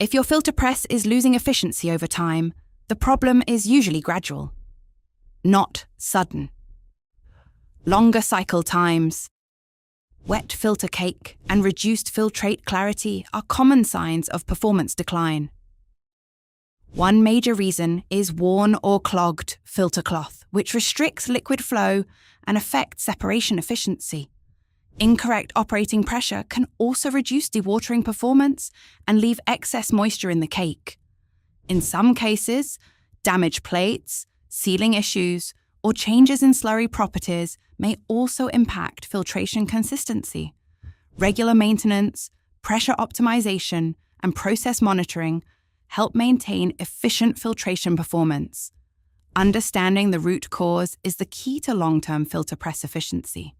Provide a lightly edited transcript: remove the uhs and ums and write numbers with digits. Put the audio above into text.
If your filter press is losing efficiency over time, the problem is usually gradual, not sudden. Longer cycle times, wet filter cake, and reduced filtrate clarity are common signs of performance decline. One major reason is worn or clogged filter cloth, which restricts liquid flow and affects separation efficiency. Incorrect operating pressure can also reduce dewatering performance and leave excess moisture in the cake. In some cases, damaged plates, sealing issues, or changes in slurry properties may also impact filtration consistency. Regular maintenance, pressure optimization, and process monitoring help maintain efficient filtration performance. Understanding the root cause is the key to long-term filter press efficiency.